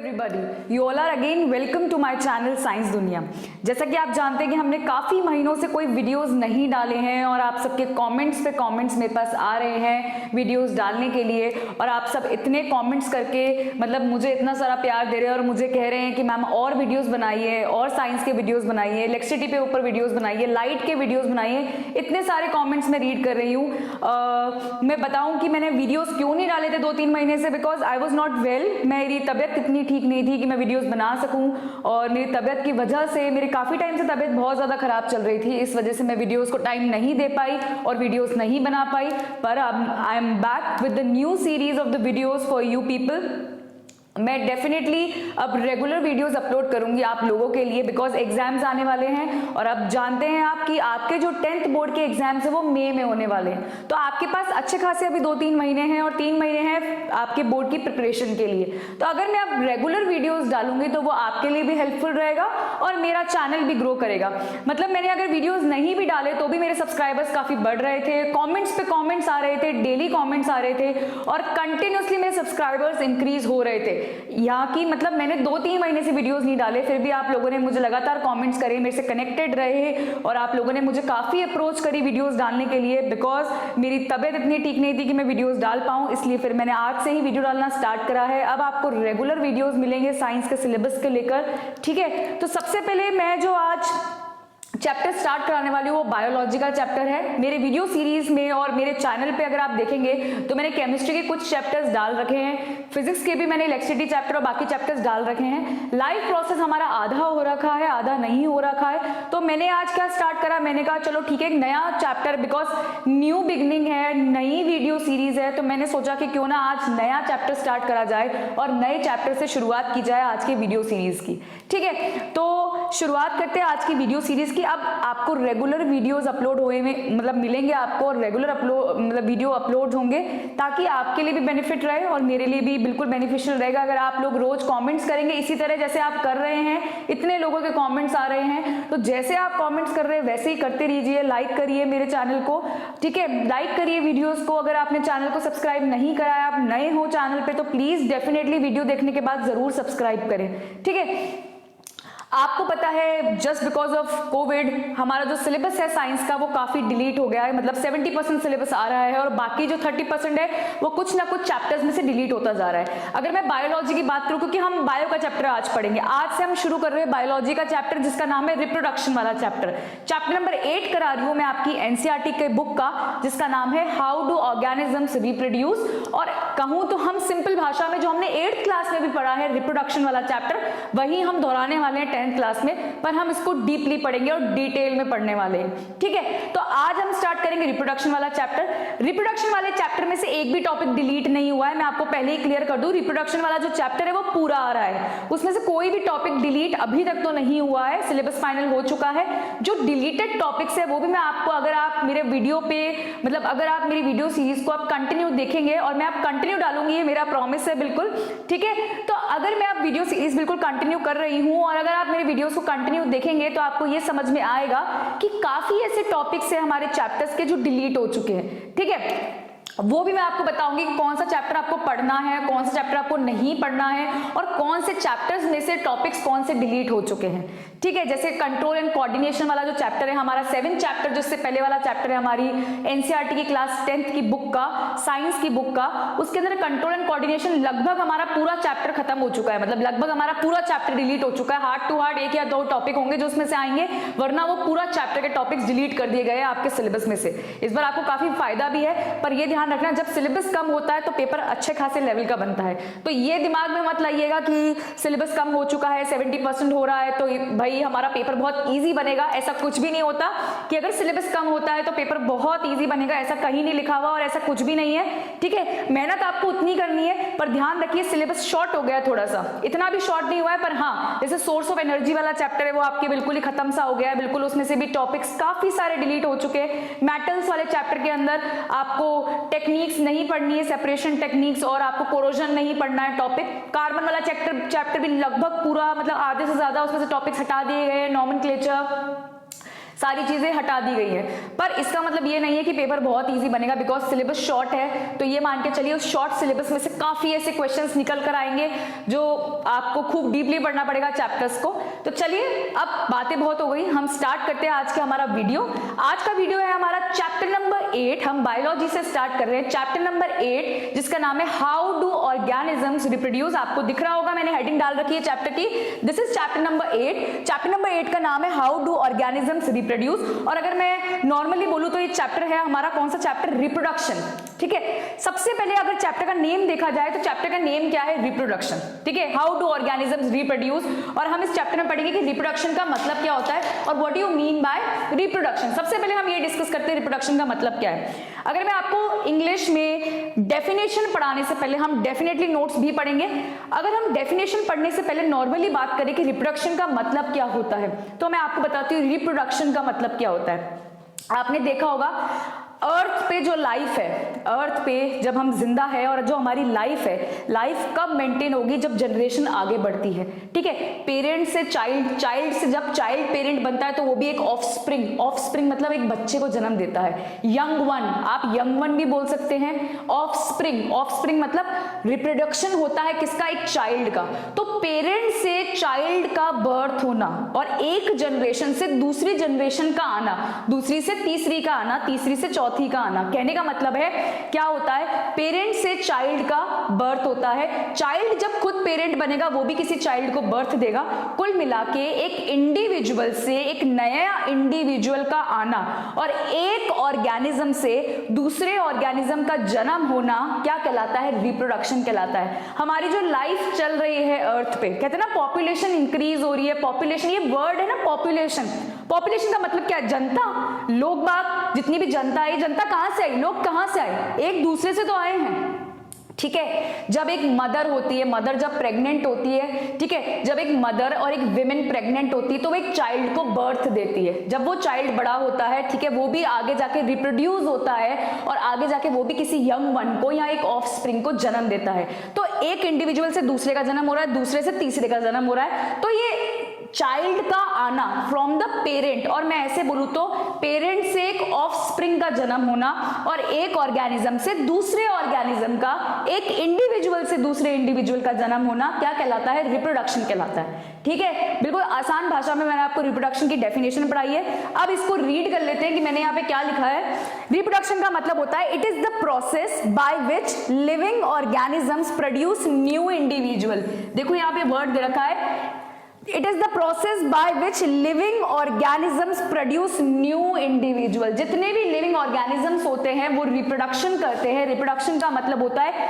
Everybody, you all are again welcome to my channel Science Duniya. जैसा कि आप जानते हैं कि हमने काफ़ी महीनों से कोई वीडियोस नहीं डाले हैं और आप सबके कमेंट्स पे कमेंट्स मेरे पास आ रहे हैं वीडियोस डालने के लिए, और आप सब इतने कमेंट्स करके मतलब मुझे इतना सारा प्यार दे रहे हैं और मुझे कह रहे हैं कि मैम और वीडियोस बनाइए, और साइंस के वीडियोस बनाइए, इलेक्ट्रिसिटी पे ऊपर वीडियोस बनाइए, लाइट के वीडियोस बनाइए। इतने सारे कॉमेंट्स मैं रीड कर रही हूँ। मैं बताऊँ कि मैंने वीडियोज़ क्यों नहीं डाले थे 2-3 महीने से, because I was not well. मेरी तबीयत इतनी ठीक नहीं थी कि मैं वीडियोस बना सकूं, और मेरी तबीयत की वजह से मेरी काफ़ी टाइम से तबीयत बहुत ज़्यादा ख़राब चल रही थी। इस वजह से मैं वीडियोस को टाइम नहीं दे पाई और वीडियोस नहीं बना पाई। पर अब I am back with the new series of the videos for you people. मैं डेफिनेटली अब रेगुलर वीडियोस अपलोड करूंगी आप लोगों के लिए, बिकॉज एग्जाम्स आने वाले हैं और अब जानते हैं आप कि आपके जो 10th बोर्ड के एग्जाम्स है वो मई में होने वाले हैं। तो आपके पास अच्छे खासे अभी 2-3 महीने हैं और 3 महीने हैं आपके बोर्ड की प्रिपरेशन के लिए। तो अगर मैं अब रेगुलर वीडियोस डालूंगी तो वो आपके लिए भी हेल्पफुल रहेगा और मेरा चैनल भी ग्रो करेगा। मतलब मैंने अगर वीडियोज नहीं भी डाले तो भी मेरे सब्सक्राइबर्स काफी बढ़ रहे थे, कॉमेंट्स पे कॉमेंट्स आ रहे थे, डेली कॉमेंट्स आ रहे थे और कंटिन्यूसली मेरे सब्सक्राइबर्स इंक्रीज हो रहे थे। यहाँ की मतलब मैंने 2-3 महीने से वीडियोस नहीं डाले, फिर भी आप लोगों ने मुझे लगातार कमेंट्स करे, मेरे से कनेक्टेड रहे और आप लोगों ने मुझे काफ़ी अप्रोच करी वीडियोस डालने के लिए। बिकॉज मेरी तबीयत इतनी ठीक नहीं थी कि मैं वीडियोस डाल पाऊँ, इसलिए फिर मैंने आज से ही वीडियो डालना स्टार्ट करा है। अब आपको रेगुलर वीडियोज़ मिलेंगे साइंस के सिलेबस के लेकर, ठीक है। तो सबसे पहले मैं जो आज चैप्टर स्टार्ट कराने वाली हूँ वो बायोलॉजी का चैप्टर है। मेरे वीडियो सीरीज में और मेरे चैनल पे अगर आप देखेंगे तो मैंने केमिस्ट्री के कुछ चैप्टर्स डाल रखे हैं, फिजिक्स के भी मैंने इलेक्ट्रिसिटी चैप्टर और बाकी चैप्टर्स डाल रखे हैं। लाइव प्रोसेस हमारा आधा हो रखा है, आधा नहीं हो रखा है। तो मैंने आज क्या स्टार्ट करा, मैंने कहा चलो ठीक है एक नया चैप्टर, बिकॉज न्यू बिगनिंग है, नई वीडियो सीरीज है, तो मैंने सोचा कि क्यों ना आज नया चैप्टर स्टार्ट करा जाए और नए चैप्टर से शुरुआत की जाए आज की वीडियो सीरीज की, ठीक है। तो शुरुआत करते हैं आज की वीडियो सीरीज की। अब आपको रेगुलर वीडियोस अपलोड हुए में मतलब मिलेंगे आपको, रेगुलर अपलोड मतलब वीडियो अपलोड होंगे ताकि आपके लिए भी बेनिफिट रहे और मेरे लिए भी बिल्कुल बेनिफिशियल रहेगा अगर आप लोग रोज कमेंट्स करेंगे इसी तरह जैसे आप कर रहे हैं। इतने लोगों के कमेंट्स आ रहे हैं, तो जैसे आप कमेंट्स कर रहे हैं वैसे ही करते रहिए। लाइक करिए मेरे चैनल को, ठीक है, लाइक करिए वीडियोस को। अगर आपने चैनल को सब्सक्राइब नहीं करा है, आप नए हो चैनल पे, तो प्लीज डेफिनेटली वीडियो देखने के बाद जरूर सब्सक्राइब करें, ठीक है। आपको पता है जस्ट बिकॉज ऑफ कोविड हमारा जो सिलेबस है साइंस का वो काफी डिलीट हो गया है, मतलब 70% सिलेबस आ रहा है और बाकी जो 30% है वो कुछ ना कुछ चैप्टर्स में से डिलीट होता जा रहा है। अगर मैं बायोलॉजी की बात करूं, क्योंकि हम बायो का चैप्टर आज पढ़ेंगे, आज से हम शुरू कर रहे हैं बायोलॉजी का चैप्टर जिसका नाम है रिप्रोडक्शन वाला चैप्टर। चैप्टर नंबर 8 करा रही हूं मैं आपकी एनसीईआरटी के बुक का, जिसका नाम है हाउ डू ऑर्गेनिजम्स रिप्रोड्यूस। और कहूं तो हम सिंपल भाषा में जो हमने 8th क्लास में भी पढ़ा है रिप्रोडक्शन वाला चैप्टर, वही हम दोहराने वाले हैं 10th क्लास में, पर हम इसको डीपली पढ़ेंगे और डिटेल में पढ़ने वाले हैं, ठीक है। तो आज हम स्टार्ट करेंगे रिप्रोडक्शन वाला चैप्टर। रिप्रोडक्शन वाले चैप्टर में से एक भी टॉपिक डिलीट नहीं हुआ है, मैं आपको पहले ही क्लियर कर दूं। रिप्रोडक्शन वाला जो चैप्टर है वो पूरा आ रहा है, उसमें से कोई भी टॉपिक डिलीट अभी तक तो नहीं हुआ है, सिलेबस फाइनल हो चुका है। जो डिलीटेड टॉपिक्स है वो भी मैं आपको, अगर आप मेरे वीडियो पे मतलब अगर आप मेरी वीडियो सीरीज को आप कंटिन्यू देखेंगे, और मैं आप कंटिन्यू डालूंगी, ये मेरा प्रॉमिस है बिल्कुल, ठीक है। तो अगर मैं आप वीडियो सीरीज बिल्कुल कंटिन्यू कर रही हूं और अगर आप मेरे वीडियो को कंटिन्यू देखेंगे तो आपको ये समझ में आएगा कि काफी ऐसे टॉपिक्स है हमारे चैप्टर्स के जो डिलीट हो चुके हैं, ठीक है। वो भी मैं आपको बताऊंगी कि कौन सा चैप्टर आपको पढ़ना है, कौन सा चैप्टर आपको नहीं पढ़ना है और कौन से चैप्टर्स में से टॉपिक्स कौन से डिलीट हो चुके हैं, ठीक है। जैसे कंट्रोल एंड कोऑर्डिनेशन वाला जो चैप्टर है हमारा 7th चैप्टर, जिससे पहले वाला चैप्टर है हमारी एनसीईआरटी की क्लास 10th की बुक का, साइंस की बुक का, उसके अंदर कंट्रोल एंड कोऑर्डिनेशन लगभग हमारा पूरा चैप्टर खत्म हो चुका है, मतलब लगभग हमारा पूरा चैप्टर डिलीट हो चुका है। हार्ड टू हार्ड 1 या 2 टॉपिक होंगे जो उसमें से आएंगे, वरना वो पूरा चैप्टर के टॉपिक्स डिलीट कर दिए गए हैं आपके सिलेबस में से। इस बार आपको काफी फायदा भी है, पर ये ध्यान रखना जब सिलेबस कम होता है तो पेपर अच्छे खासे लेवल का बनता है। तो ये दिमाग में मत लाइएगा कि सिलेबस कम हो चुका है, 70% हो रहा है तो भाई हमारा पेपर बहुत इजी बनेगा। ऐसा कुछ भी नहीं होता कि अगर सिलेबस कम होता है तो पेपर बहुत इजी बनेगा, ऐसा कहीं नहीं लिखा हुआ और ऐसा कुछ भी नहीं है, ठीक है। मेहनत आपको उतनी करनी है, पर ध्यान रखिए सिलेबस शॉर्ट हो गया थोड़ा सा, इतना भी शॉर्ट नहीं हुआ है, पर हाँ जैसे सोर्स ऑफ एनर्जी वाला चैप्टर है वो आपके बिल्कुल ही खत्म सा हो गया है, बिल्कुल उसमें से भी टॉपिक्स काफी सारे डिलीट हो चुके हैं। मेटल्स वाले चैप्टर के अंदर आपको टेक्निक्स नहीं पढ़नी है, सेपरेशन टेक्निक्स, और आपको कोरोजन नहीं पढ़ना है टॉपिक। कार्बन वाला चैप्टर भी लगभग पूरा मतलब आधे से ज्यादा उसमें से टॉपिक्स हटा दिए गए, नॉमेनक्लेचर, सारी चीजें हटा दी गई है। पर इसका मतलब ये नहीं है कि पेपर बहुत इजी बनेगा, बिकॉज सिलेबस शॉर्ट है। तो ये मान के चलिए उस शॉर्ट सिलेबस में से काफी ऐसे क्वेश्चंस निकल कर आएंगे जो आपको खूब डीपली पढ़ना पड़ेगा चैप्टर्स को। तो चलिए अब बातें बहुत हो गई, हम स्टार्ट करते हैं आज का हमारा वीडियो। आज का वीडियो है हमारा चैप्टर नंबर 8, हम बायोलॉजी से स्टार्ट कर रहे हैं। चैप्टर नंबर 8 जिसका नाम है हाउ डू ऑर्गेनिजम्स रिप्रोड्यूस। आपको दिख रहा होगा मैंने हेडिंग डाल रखी है चैप्टर की, this is chapter number 8। Chapter number 8 का नाम है हाउ डू ऑर्गेनिजम्स रिप्रोड्यूस। और अगर मैं नॉर्मली बोलूं तो ये चैप्टर है हमारा कौन सा चैप्टर, रिप्रोडक्शन। ठीक है, सबसे पहले अगर चैप्टर का नेम देखा जाए तो चैप्टर का नेम क्या है, रिप्रोडक्शन। ठीक है, हाउ डू ऑर्गेनिजम्स रिप्रोड्यूस। और हम इस चैप्टर में पढ़ेंगे कि रिप्रोडक्शन का मतलब क्या होता है और what do you mean by reproduction. सबसे पहले हम ये डिस्कस करते हैं रिप्रोडक्शन का मतलब क्या है। अगर मैं आपको इंग्लिश में डेफिनेशन पढ़ाने से पहले, हम डेफिनेटली नोट्स भी पढ़ेंगे, अगर हम डेफिनेशन पढ़ने से पहले नॉर्मली बात करें कि रिप्रोडक्शन का मतलब क्या होता है, तो मैं आपको बताती हूँ रिप्रोडक्शन का मतलब क्या होता है। आपने देखा होगा अर्थ पे जो लाइफ है, अर्थ पे जब हम जिंदा है और जो हमारी लाइफ है, लाइफ कब मेंटेन होगी, जब जनरेशन आगे बढ़ती है। ठीक है, पेरेंट से चाइल्ड, चाइल्ड से जब चाइल्ड पेरेंट बनता है तो वो भी एक ऑफस्प्रिंग, ऑफस्प्रिंग मतलब एक बच्चे को जन्म देता है। यंग वन, आप यंग वन भी बोल सकते हैं। ऑफस्प्रिंग, ऑफस्प्रिंग मतलब रिप्रोडक्शन होता है किसका, एक चाइल्ड का। तो पेरेंट से चाइल्ड का बर्थ होना और एक जनरेशन से दूसरी जनरेशन का आना, दूसरी से तीसरी का आना, तीसरी से चौथी का आना। कहने का मतलब है क्या होता है, पेरेंट से चाइल्ड का बर्थ होता है। चाइल्ड जब खुद पेरेंट बनेगा वो भी किसी चाइल्ड को बर्थ देगा। कुल मिला के एक इंडिविजुअल से एक नया इंडिविजुअल का आना और एक ऑर्गेनिज्म से दूसरे ऑर्गेनिज्म का जन्म होना क्या कहलाता है, रिप्रोडक्शन कहलाता है। हमारी जो लाइफ चल रही है अर्थ पे, कहते हैं ना पॉपुलेशन इंक्रीज हो रही है, पॉपुलेशन, ये वर्ड है ना पॉपुलेशन। पॉपुलेशन का मतलब क्या है, जनता, लोग बाग, जितनी भी जनता है। जनता कहां से आई, लोग कहां से आए, एक दूसरे से तो आए हैं। ठीक है, जब एक मदर होती है, मदर जब प्रेग्नेंट होती है, ठीक है, जब एक मदर और एक विमेन प्रेग्नेंट होती है तो वो एक चाइल्ड को बर्थ देती है। जब वो चाइल्ड बड़ा होता है, ठीक है, वो भी आगे जाके रिप्रोड्यूस होता है और आगे जाके वो भी किसी यंग वन को या एक ऑफस्प्रिंग को जन्म देता है। तो एक इंडिविजुअल से दूसरे का जन्म हो रहा है, दूसरे से तीसरे का जन्म हो रहा है। तो ये चाइल्ड का आना फ्रॉम द पेरेंट, और मैं ऐसे बोलूं तो पेरेंट से एक ऑफस्प्रिंग का जन्म होना और एक ऑर्गेनिज्म से दूसरे ऑर्गेनिज्म का, एक इंडिविजुअल से दूसरे इंडिविजुअल का जन्म होना क्या कहलाता है, रिप्रोडक्शन कहलाता है। ठीक है, बिल्कुल आसान भाषा में मैंने आपको रिप्रोडक्शन की डेफिनेशन पढ़ाई है। अब इसको रीड कर लेते हैं कि मैंने यहाँ पे क्या लिखा है। रिप्रोडक्शन का मतलब होता है it is the process by which living organisms produce new individual. देखो यहाँ पे वर्ड दे रखा है, it is the process by which living organisms produce new individual. जितने भी लिविंग ऑर्गेनिजम्स होते हैं वो रिप्रोडक्शन करते हैं। रिप्रोडक्शन का मतलब होता है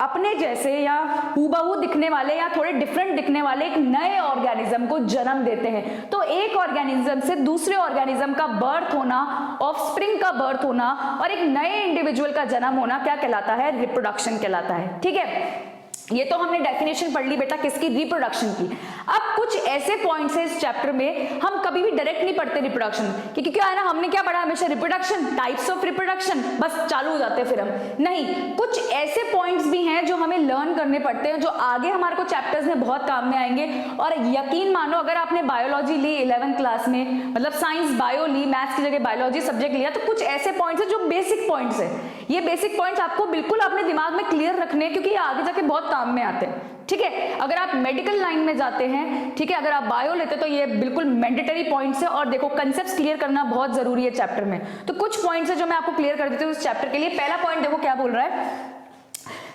अपने जैसे या हूबहू दिखने वाले या थोड़े डिफरेंट दिखने वाले एक नए ऑर्गेनिज्म को जन्म देते हैं। तो एक ऑर्गेनिज्म से दूसरे ऑर्गेनिज्म का बर्थ होना, ऑफस्प्रिंग का बर्थ होना और एक नए इंडिविजुअल का जन्म होना क्या कहलाता है, रिप्रोडक्शन कहलाता है। ठीक है, ये तो हमने डेफिनेशन पढ़ ली बेटा किसकी, रिप्रोडक्शन की। अब कुछ ऐसे पॉइंट्स हैं इस चैप्टर में, हम कभी भी डायरेक्ट नहीं पढ़ते रिप्रोडक्शन, क्योंकि क्या है ना, हमने क्या पढ़ा हमेशा, रिप्रोडक्शन, टाइप्स ऑफ रिप्रोडक्शन, बस चालू हो जाते हैं फिर हम नहीं। कुछ ऐसे पॉइंट्स भी हैं जो हमें लर्न करने पड़ते हैं, जो आगे हमारे को चैप्टर्स में बहुत काम में आएंगे। और यकीन मानो अगर आपने बायोलॉजी ली 11th क्लास में, मतलब साइंस बायो ली, मैथ्स की जगह बायोलॉजी सब्जेक्ट लिया, तो कुछ ऐसे पॉइंट्स हैं जो बेसिक पॉइंट्स है। ये बेसिक पॉइंट्स आपको बिल्कुल अपने दिमाग में क्लियर रखने, क्योंकि ये आगे जाके बहुत काम में आते हैं। ठीक है, अगर आप मेडिकल लाइन में जाते हैं, ठीक है, अगर आप बायो लेते हैं तो ये बिल्कुल मैंडेटरी पॉइंट्स है। और देखो कंसेप्ट्स क्लियर करना बहुत जरूरी है चैप्टर में। तो कुछ पॉइंट्स है जो मैं आपको क्लियर कर देती हूँ इस चैप्टर के लिए। पहला पॉइंट देखो क्या बोल रहा है,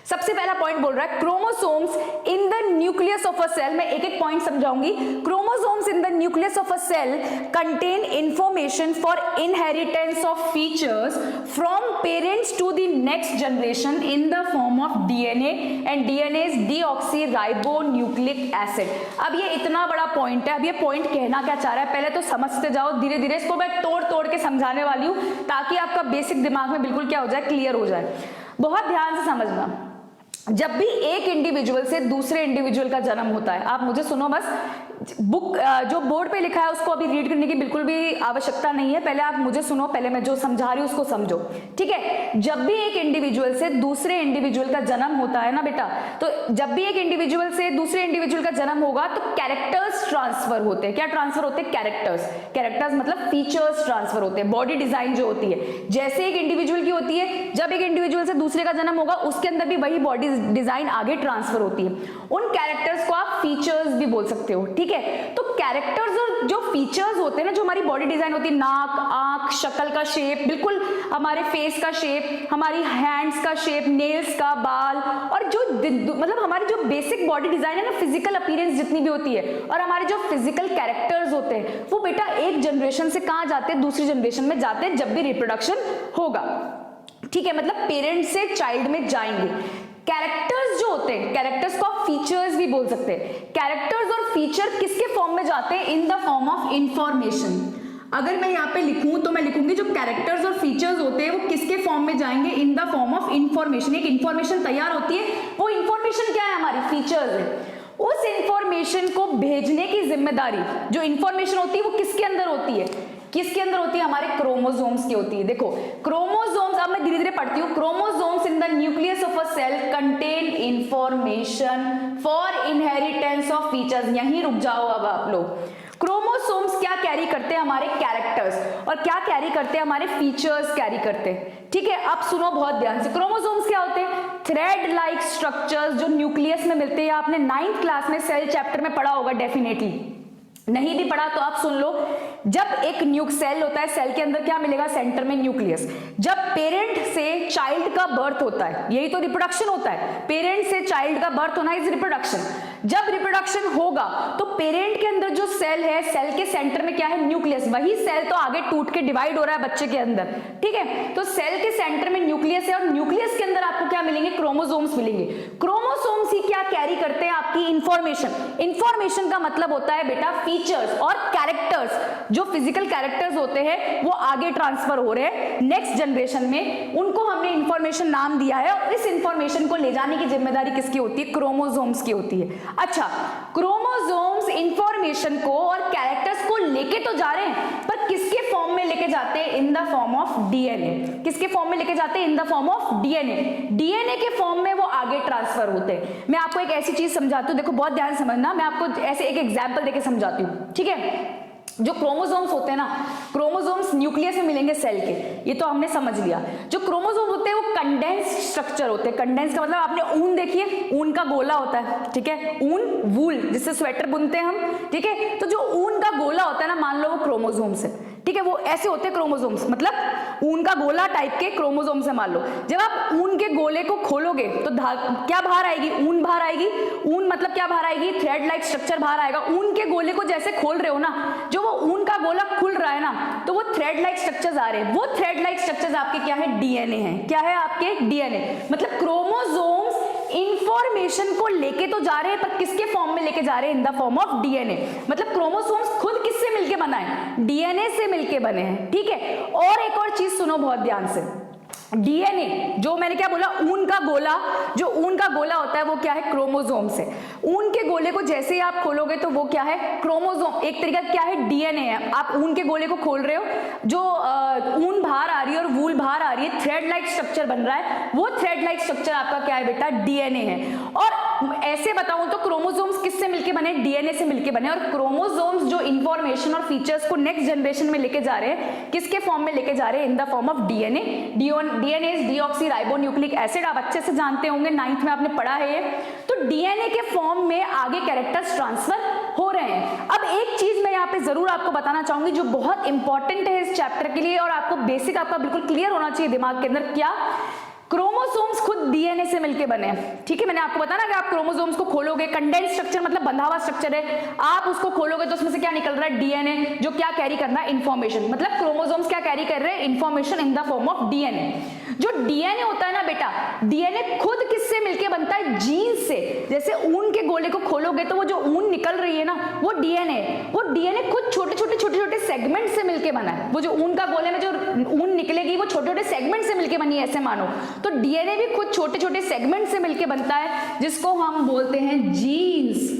सबसे पहला पॉइंट बोल रहा है chromosomes in the nucleus of a cell. मैं एक एक पॉइंट समझाऊंगी। Chromosomes in the nucleus of a cell contain information for inheritance of features from parents to the next generation in the form of DNA and DNA is deoxyribonucleic acid. अब ये इतना बड़ा point है। अब ये point कहना क्या चाह रहा है पहले तो समझते जाओ, धीरे धीरे इसको मैं तोड़ तोड़ के समझाने वाली हूँ ताकि आपका बेसिक दिमाग में बिल्कुल क्या हो जाए, क्लियर हो जाए। बहुत ध्यान से समझना। जब भी एक इंडिविजुअल से दूसरे इंडिविजुअल का जन्म होता है, आप मुझे सुनो बस, बुक जो बोर्ड पे लिखा है उसको अभी रीड करने की बिल्कुल भी आवश्यकता नहीं है, पहले आप मुझे सुनो, पहले मैं जो समझा रही हूं उसको समझो, ठीक है। जब भी एक इंडिविजुअल से दूसरे इंडिविजुअल का जन्म होता है ना बेटा, तो जब भी एक इंडिविजुअल से दूसरे इंडिविजुअल का जन्म होगा तो कैरेक्टर्स ट्रांसफर होते हैं। क्या ट्रांसफर होते हैं? कैरेक्टर्स। कैरेक्टर्स मतलब फीचर्स ट्रांसफर होते हैं, बॉडी डिजाइन जो होती है जैसे एक इंडिविजुअल की होती है, जब एक इंडिविजुअल से दूसरे का जन्म होगा उसके अंदर भी वही बॉडी डिजाइन आगे ट्रांसफर होती है। उन कैरेक्टर्स को आप फीचर्स भी बोल सकते हो, ठीक है। तो कैरेक्टर्स और जो फीचर्स होते हैं ना, जो हमारी बॉडी डिजाइन होती है, नाक, आंख, शक्ल का शेप, बिल्कुल हमारे फेस का शेप, हमारी हैंड्स का शेप, नेल्स का, बाल, और जो मतलब हमारी जो बेसिक बॉडी डिजाइन है ना, फिजिकल अपीयरेंस जितनी भी होती है, और हमारे जो फिजिकल कैरेक्टर्स होते हैं वो बेटा एक जनरेशन से कहां जाते हैं? दूसरी जनरेशन में जाते हैं जब भी रिप्रोडक्शन होगा, ठीक है। मतलब पेरेंट से चाइल्ड में जाएंगे। कैरेक्टर्स जो होते हैं, कैरेक्टर्स को आप फीचर्स भी बोल सकते हैं। कैरेक्टर्स और फीचर किसके फॉर्म में जाते हैं? इन द फॉर्म ऑफ इंफॉर्मेशन। अगर मैं यहाँ पे लिखूं तो मैं लिखूंगी जो कैरेक्टर्स और फीचर्स होते हैं वो किसके फॉर्म में जाएंगे? इन द फॉर्म ऑफ इंफॉर्मेशन। एक इंफॉर्मेशन तैयार होती है, वो इंफॉर्मेशन क्या है? हमारी फीचर्स है। उस इंफॉर्मेशन को भेजने की जिम्मेदारी, जो इंफॉर्मेशन होती है वो किसके अंदर होती है? किसके अंदर होती है? हमारे क्रोमोसोम्स की होती है। देखो क्रोमोसोम्स, अब मैं धीरे धीरे पढ़ती हूँ। Chromosomes in the nucleus of a cell contain information for inheritance of features. यहीं रुक जाओ अब आप लोग। क्रोमोसोम्स क्या कैरी करते हैं? हमारे कैरेक्टर्स। और क्या कैरी करते हैं? हमारे फीचर्स कैरी करते हैं, ठीक है। अब सुनो बहुत ध्यान से। क्रोमोसोम्स क्या होते हैं? थ्रेड लाइक स्ट्रक्चर्स जो न्यूक्लियस में मिलते हैं। आपने 9th क्लास में सेल चैप्टर में पढ़ा होगा डेफिनेटली, नहीं भी पढ़ा तो आप सुन लो। जब एक न्यूक सेल होता है, सेल के अंदर क्या मिलेगा? सेंटर में न्यूक्लियस। जब पेरेंट से चाइल्ड का बर्थ होता है, यही तो रिप्रोडक्शन होता है, पेरेंट से चाइल्ड का बर्थ होना इज रिप्रोडक्शन। जब रिप्रोडक्शन होगा तो पेरेंट के अंदर जो सेल है, सेल के सेंटर में क्या है? न्यूक्लियस। वही सेल तो आगे टूट के डिवाइड हो रहा है बच्चे के अंदर, ठीक है। तो सेल के सेंटर में न्यूक्लियस है और न्यूक्लियस के अंदर आपको क्या मिलेंगे? क्रोमोसोम्स मिलेंगे। क्रोमोसोम्स ही क्या कैरी करते हैं? आपकी इंफॉर्मेशन। इंफॉर्मेशन का मतलब होता है बेटा फीचर्स और कैरेक्टर्स। जो फिजिकल कैरेक्टर्स होते हैं वो आगे ट्रांसफर हो रहे हैं नेक्स्ट जनरेशन में, उनको हमने इंफॉर्मेशन नाम दिया है। और इस इंफॉर्मेशन को ले जाने की जिम्मेदारी किसकी होती है? क्रोमोसोम्स की होती है। अच्छा, क्रोमोसोम्स इंफॉर्मेशन को और कैरेक्टर्स को लेके तो जा रहे हैं, पर किसके फॉर्म में लेके जाते हैं? इन द फॉर्म ऑफ डीएनए। किसके फॉर्म में लेके जाते हैं? इन the form of DNA. DNA के फॉर्म में वो आगे ट्रांसफर होते हैं। मैं आपको एक ऐसी चीज समझाती हूँ, देखो बहुत ध्यान समझना, मैं आपको ऐसे एक एग्जाम्पल देके समझाती हूँ, ठीक है। जो क्रोमोसोम्स होते हैं ना, क्रोमोसोम्स न्यूक्लियस में मिलेंगे सेल के, ये तो हमने समझ लिया। जो क्रोमोसोम होते हैं वो कंडेंस स्ट्रक्चर होते हैं। कंडेंस का मतलब आपने ऊन देखिए, ऊन का गोला होता है, ठीक है। ऊन, वूल, जिससे स्वेटर बुनते हैं हम, ठीक है। तो जो ऊन का गोला होता है ना, मान लो वो क्रोमोसोम्स है, ठीक है। वो ऐसे होते हैं क्रोमोसोम्स, मतलब ऊन का गोला टाइप के क्रोमोसोम्स है। मान लो जब आप ऊन के गोले को खोलोगे तो क्या बाहर आएगी? ऊन बाहर आएगी। ऊन मतलब क्या बाहर आएगी? थ्रेड लाइक स्ट्रक्चर बाहर आएगा। ऊन के गोले को जैसे खोल रहे हो ना, जो वो ऊन का गोला खुल रहा है ना, तो वो थ्रेड लाइक स्ट्रक्चर्स आ रहे हैं। वो थ्रेड लाइक स्ट्रक्चर्स आपके क्या है? डीएनए है। क्या है आपके? डीएनए। मतलब क्रोमोसोम्स इंफॉर्मेशन को लेके तो जा रहे हैं, पर किसके फॉर्म में लेके जा रहे हैं? इन द फॉर्म ऑफ डीएनए। मतलब क्रोमोसोम्स खुद किससे मिलके बना है? डीएनए से मिलके बने हैं, ठीक है। और एक और चीज सुनो बहुत ध्यान से। डीएनए, जो मैंने क्या बोला? ऊन का गोला। जो ऊन का गोला होता है वो क्या है? क्रोमोसोम से। ऊन के गोले को जैसे ही आप खोलोगे तो वो क्या है? क्रोमोसोम। एक तरीका क्या है? डीएनए है। आप ऊन के गोले को खोल रहे हो, जो ऊन बाहर आ रही है और वूल बाहर आ रही है, थ्रेड लाइक स्ट्रक्चर बन रहा है, वो थ्रेड लाइक स्ट्रक्चर आपका क्या है बेटा? डीएनए है। और ऐसे बताऊं तो क्रोमोसोम्स किससे मिलके बने? डीएनए से मिलके बने। और क्रोमोसोम्स जो इंफॉर्मेशन और फीचर्स को नेक्स्ट जनरेशन में लेके जा रहे हैं, किसके फॉर्म में लेके जा रहे हैं? इन the form of DNA. DNA is deoxy ribonucleic acid. आप अच्छे से जानते होंगे, 9th में आपने पढ़ा है ये। तो डीएनए के फॉर्म में आगे कैरेक्टर्स ट्रांसफर हो रहे हैं। अब एक चीज मैं यहाँ पे जरूर आपको बताना चाहूंगी जो बहुत इंपॉर्टेंट है इस चैप्टर के लिए, और आपको बेसिक आपका बिल्कुल क्लियर होना चाहिए दिमाग के अंदर। क्या? क्रोमोसोम्स खुद डीएनए से मिलके बने हैं, ठीक है। मैंने आपको बताया ना कि आप क्रोमोसोम्स को खोलोगे, कंडेंस स्ट्रक्चर मतलब बंधा हुआ स्ट्रक्चर है, आप उसको खोलोगे तो उसमें से क्या निकल रहा है? डीएनए, जो क्या कैरी करना है? इंफॉर्मेशन। मतलब क्रोमोसोम्स क्या कैरी कर रहे हैं? Information in the form of DNA. जो डीएनए होता है ना बेटा, डीएनए खुद किससे मिलके बनता है? जीन्स से। जैसे ऊन के गोले को खोलोगे तो वो जो ऊन निकल रही है ना, वो डीएनए, वो डीएनए खुद छोटे छोटे सेगमेंट से मिलके बना है। वो जो ऊन का गोले में जो ऊन निकलेगी वो छोटे छोटे सेगमेंट से मिलके बनी है, ऐसे मानो। तो डीएनए भी खुद छोटे छोटे सेगमेंट से मिलके बनता है, जिसको हम बोलते हैं जीन्स।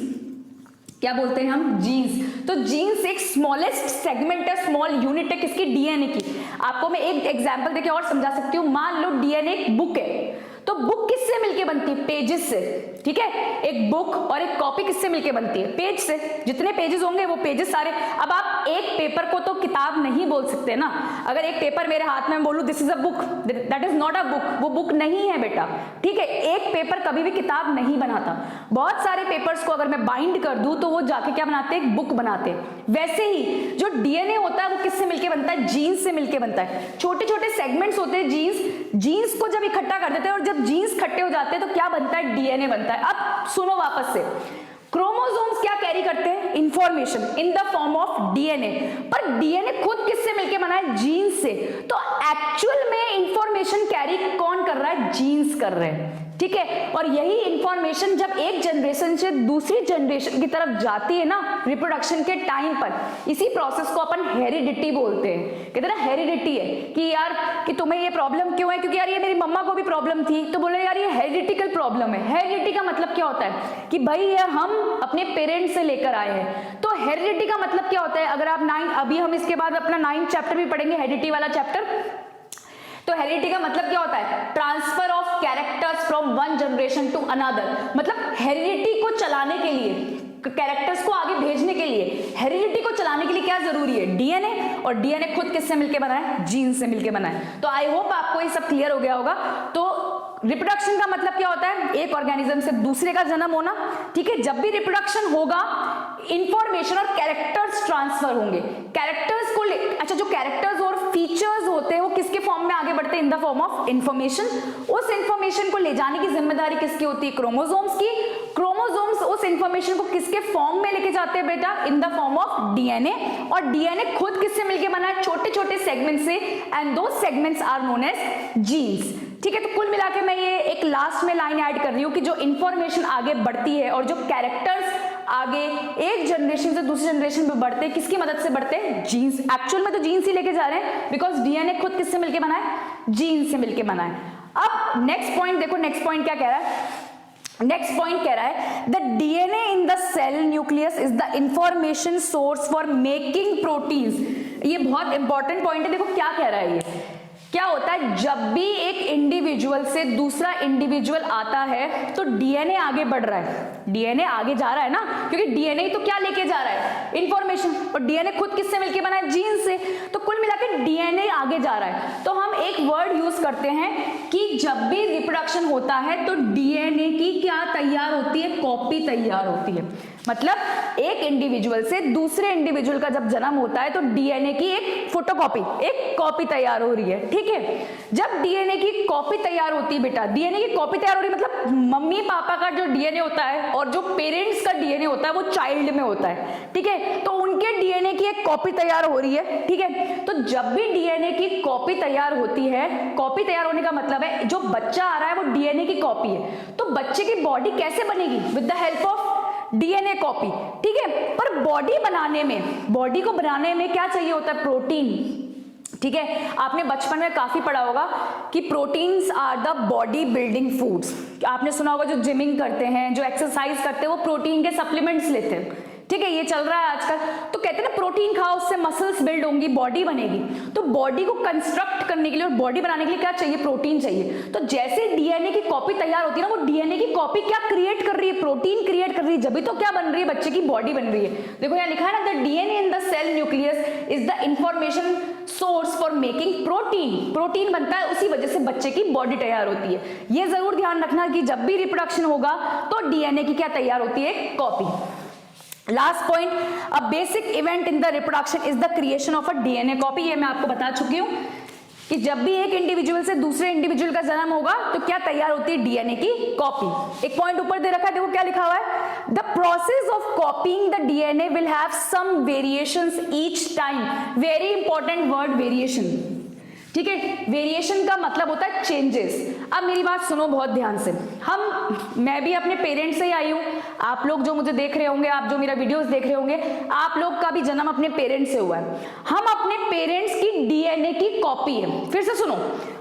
क्या बोलते हैं हम? जीन्स। तो जीन्स एक स्मॉलेस्ट सेगमेंट है, स्मॉल यूनिट है किसकी? डीएनए की। आपको मैं एक एग्जांपल देके और समझा सकती हूँ। मान लो डीएनए एक बुक है, तो बुक किससे मिलके बनती है? पेजेस से। ठीक है, एक बुक और एक कॉपी किससे मिलके बनती है? पेज से। जितने पेजेस होंगे वो पेजेस सारे। अब आप एक पेपर को तो किताब नहीं बोल सकते ना। अगर एक पेपर मेरे हाथ में बोलूं this is a book, that is not a book, वो बुक नहीं है बेटा। ठीक है, एक पेपर कभी भी किताब नहीं बनाता। बहुत सारे पेपर्स को अगर मैं बाइंड कर दूं तो वो जाके क्या बनाते हैं? एक बुक बनाते हैं। वैसे ही जो डीएनए होता है वो किससे मिलके बनता है? जीन्स से मिलके बनता है। छोटे छोटे सेगमेंट्स होते हैं जीन्स। जीन्स को जब इकट्ठा कर देते हैं और जब जीन्स इकट्ठे हो जाते हैं तो क्या बनता है? डीएनए बनता है। अब सुनो वापस से, क्रोमोसोम्स क्या कैरी करते हैं? Information in the form of DNA. पर डीएनए खुद किससे मिलके बना है? जीन्स से। तो एक्चुअल में इंफॉर्मेशन कैरी कौन कर रहा है? जीन्स कर रहे हैं। ठीक है, और यही इंफॉर्मेशन जब एक जनरेशन से दूसरी जनरेशन की तरफ जाती है ना, रिप्रोडक्शन के टाइम पर, इसी प्रोसेस को अपन हेरिडिटी बोलते हैं। कहते हैं ना हेरिडिटी है कि यार कि तुम्हें ये प्रॉब्लम क्यों है? क्योंकि यार ये मेरी मम्मा को भी प्रॉब्लम थी, तो बोले यार ये हेरिडिटिकल प्रॉब्लम है। हेरिडिटी का मतलब क्या होता है? कि भाई ये हम अपने पेरेंट्स से लेकर आए हैं। तो हेरिडिटी का मतलब क्या होता है? अगर आप अभी हम इसके बाद अपना 9th चैप्टर भी पढ़ेंगे, हेरिडिटी वाला चैप्टर। तो हेरिडिटी का मतलब क्या होता है? Transfer of characters from one generation to another. मतलब हेरिडिटी को चलाने के लिए, कैरेक्टर्स को आगे भेजने के लिए, हेरिडिटी को चलाने के लिए क्या जरूरी है? डीएनए। और डीएनए खुद किससे मिलके बना है? जीन से मिलके बना है। तो आई होप आपको ये सब क्लियर हो गया होगा। तो रिप्रोडक्शन का मतलब क्या होता है? एक ऑर्गेनिज्म से दूसरे का जन्म होना। ठीक है, जब भी रिप्रोडक्शन होगा इंफॉर्मेशन और कैरेक्टर्स ट्रांसफर होंगे। कैरेक्टर्स को अच्छा, जो कैरेक्टर्स और फीचर्स होते हैं वो किसके फॉर्म में आगे बढ़ते हैं? इन द फॉर्म ऑफ इंफॉर्मेशन। उस इंफॉर्मेशन को ले जाने की जिम्मेदारी किसकी होती है? क्रोमोसोम्स की। क्रोमोसोम्स उस इंफॉर्मेशन को किसके फॉर्म में लेके जाते हैं बेटा? इन द फॉर्म ऑफ डीएनए। और डीएनए खुद किससे मिलके बना है? छोटे छोटे सेगमेंट से, एंड दो segments are known as genes. ठीक है, तो कुल मिला के मैं ये एक लास्ट में लाइन ऐड कर रही हूँ कि जो इंफॉर्मेशन आगे बढ़ती है और जो कैरेक्टर्स आगे एक जनरेशन से दूसरी जनरेशन में बढ़ते हैं, किसकी मदद से बढ़ते हैं? जीन्स। एक्चुअल में तो जीन्स ही लेके जा रहे हैं, बिकॉज डीएनए खुद किससे मिलके बना है? जीन्स से मिलके बना है। अब नेक्स्ट पॉइंट देखो, नेक्स्ट पॉइंट क्या कह रहा है? नेक्स्ट पॉइंट कह रहा है the DNA in the cell nucleus is the information source for making proteins. ये बहुत इंपॉर्टेंट पॉइंट है। देखो क्या कह रहा है ये। क्या होता है? जब भी एक इंडिविजुअल से दूसरा इंडिविजुअल आता है तो डीएनए आगे बढ़ रहा है, डीएनए आगे जा रहा है ना, क्योंकि डीएनए तो क्या लेके जा रहा है? इंफॉर्मेशन। और डीएनए खुद किससे मिलके बना है? जीन से। तो कुल मिलाकर डीएनए आगे जा रहा है। तो हम एक वर्ड यूज करते हैं कि जब भी रिप्रोडक्शन होता है तो डीएनए की क्या तैयार होती है? कॉपी तैयार होती है। मतलब एक इंडिविजुअल से दूसरे इंडिविजुअल का जब जन्म होता है तो डीएनए की एक फोटोकॉपी, एक कॉपी तैयार हो रही है। ठीक है, जब डीएनए की कॉपी तैयार होती है बेटा, डीएनए की कॉपी तैयार हो रही है मतलब मम्मी पापा का जो डीएनए होता है और जो पेरेंट्स का डीएनए होता है वो चाइल्ड में होता है। ठीक है, तो उनके डीएनए की एक कॉपी तैयार हो रही है। ठीक है, तो जब भी डीएनए की कॉपी तैयार होती है, कॉपी तैयार होने का मतलब है जो बच्चा आ रहा है वो डीएनए की कॉपी है। तो बच्चे की बॉडी कैसे बनेगी? With the help of DNA copy. ठीक है, पर बॉडी बनाने में, बॉडी को बनाने में क्या चाहिए होता है? प्रोटीन। ठीक है, आपने बचपन में काफी पढ़ा होगा कि proteins are the body building foods. आपने सुना होगा जो जिमिंग करते हैं, जो एक्सरसाइज करते हैं, वो प्रोटीन के सप्लीमेंट्स लेते हैं। ठीक है, ये चल रहा है आजकल। तो कहते हैं ना प्रोटीन खाओ, उससे मसल्स बिल्ड होंगी, बॉडी बनेगी। तो बॉडी को कंस्ट्रक्ट करने के लिए और बॉडी बनाने के लिए क्या चाहिए? प्रोटीन चाहिए। तो जैसे डीएनए की कॉपी तैयार होती है ना, वो डीएनए की कॉपी क्या क्रिएट कर रही है? प्रोटीन क्रिएट कर रही है। जब भी तो क्या बन रही है? बच्चे की बॉडी बन रही है। देखो यहाँ लिखा है ना, the DNA in the cell nucleus is the information source for making protein. Protein बनता है, उसी वजह से बच्चे की बॉडी तैयार होती है। ये जरूर ध्यान रखना कि जब भी रिप्रोडक्शन होगा तो डीएनए की क्या तैयार होती है? Copy. Last point, a basic event in the reproduction is the creation of a DNA copy. ये मैं आपको बता चुकी हूं कि जब भी एक इंडिविजुअल से दूसरे इंडिविजुअल का जन्म होगा तो क्या तैयार होती है? डीएनए की कॉपी। एक पॉइंट ऊपर दे रखा है, देखो क्या लिखा हुआ है? The process of copying the DNA will have some variations each time. Very important word, variation. ठीक है। वेरिएशन का मतलब होता है चेंजेस। अब मेरी बात सुनो बहुत ध्यान से। मैं भी अपने पेरेंट्स से ही आई हूँ, आप लोग जो मुझे देख रहे होंगे, आप जो मेरा वीडियोस देख रहे होंगे, आप लोग का भी जन्म अपने पेरेंट्स से हुआ है। हम अपने पेरेंट्स की डीएनए की कॉपी है। फिर से सुनो,